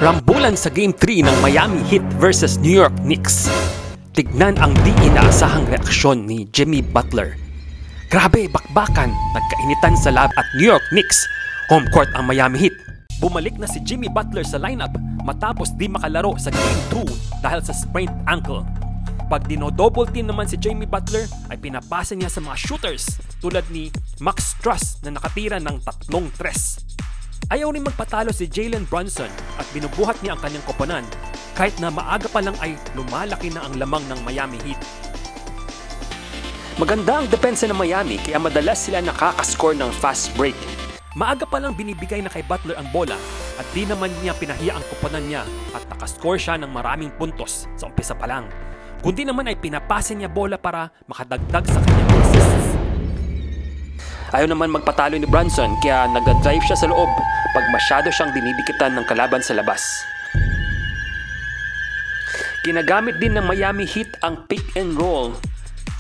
Rambulan sa Game 3 ng Miami Heat versus New York Knicks. Tignan ang di inaasahang reaksyon ni Jimmy Butler. Grabe, bakbakan, nagkainitan sa lab at New York Knicks. Home court ang Miami Heat. Bumalik na si Jimmy Butler sa lineup matapos di makalaro sa Game 2 dahil sa sprained ankle. Pag dino-double team naman si Jimmy Butler ay pinapasa niya sa mga shooters tulad ni Max Strus na nakatira ng 3 tres. Ayaw rin magpatalo si Jalen Brunson at binubuhat niya ang kanyang koponan kahit na maaga pa lang ay lumalaki na ang lamang ng Miami Heat. Maganda ang depensa ng Miami kaya madalas sila nakakascore ng fast break. Maaga pa lang binibigay na kay Butler ang bola at di naman niya pinahiya ang koponan niya at nakascore siya ng maraming puntos sa umpisa pa lang. Kundi naman ay pinapasa niya bola para makadagdag sa kanyang assists. Ayaw naman magpatalo ni Brunson kaya nag-drive siya sa loob pag masyado siyang dinidikitan ng kalaban sa labas. Ginagamit din ng Miami Heat ang pick and roll,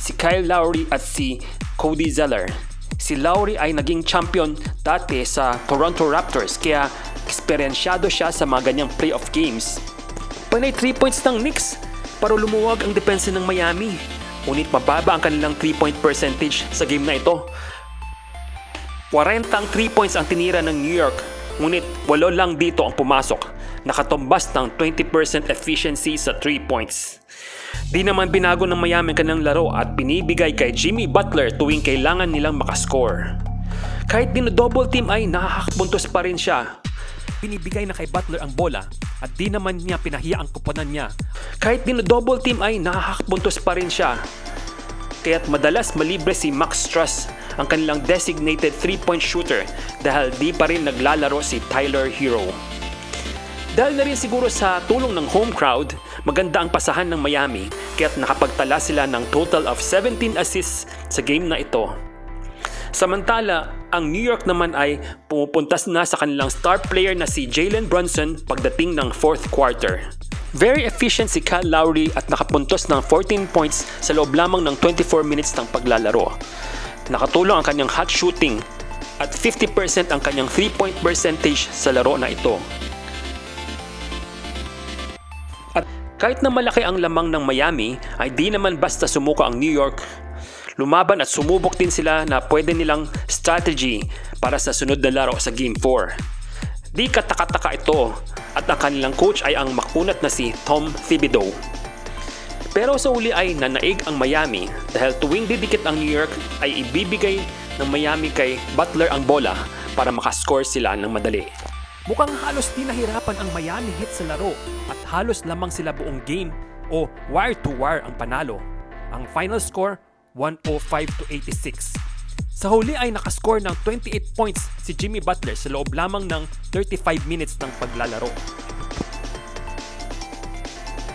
si Kyle Lowry at si Cody Zeller. Si Lowry ay naging champion dati sa Toronto Raptors kaya eksperyensyado siya sa mga ganyang playoff games. Panay 3 points ng Knicks para lumuwag ang depensa ng Miami. Ngunit mababa ang kanilang 3-point percentage sa game na ito. 40 ang 3 points ang tinira ng New York, ngunit 8 lang dito ang pumasok. Nakatumbas ng 20% efficiency sa 3 points. Di naman binago ng Miami ang kanilang laro at binibigay kay Jimmy Butler tuwing kailangan nilang makascore. Kahit dino-double team ay nakakakpuntos pa rin siya. Binibigay na kay Butler ang bola at di naman niya pinahiya ang koponan niya. Kahit dino-double team ay nakakakpuntos pa rin siya. Kaya't madalas malibre si Max Strus, ang kanilang designated 3-point shooter dahil di pa rin naglalaro si Tyler Hero. Dahil na rin siguro sa tulong ng home crowd, maganda ang pasahan ng Miami kaya't nakapagtala sila ng total of 17 assists sa game na ito. Samantala, ang New York naman ay pumupuntas na sa kanilang star player na si Jalen Brunson pagdating ng 4th quarter. Very efficient si Kyle Lowry at nakapuntos ng 14 points sa loob lamang ng 24 minutes ng paglalaro. Nakatulong ang kanyang hot shooting at 50% ang kanyang 3-point percentage sa laro na ito. At kahit na malaki ang lamang ng Miami, ay di naman basta sumuko ang New York. Lumaban at sumubok din sila na pwede nilang strategy para sa sunod na laro sa Game 4. Di kataka-taka ito at ang kanilang coach ay ang makunat na si Tom Thibodeau. Pero sa uli ay nanaig ang Miami dahil tuwing didikit ang New York ay ibibigay ng Miami kay Butler ang bola para makascore sila ng madali. Mukhang halos di nahirapan ang Miami Heat sa laro at halos lamang sila buong game o wire to wire ang panalo. Ang final score 105-86. Sa huli ay nakascore ng 28 points si Jimmy Butler sa loob lamang ng 35 minutes ng paglalaro.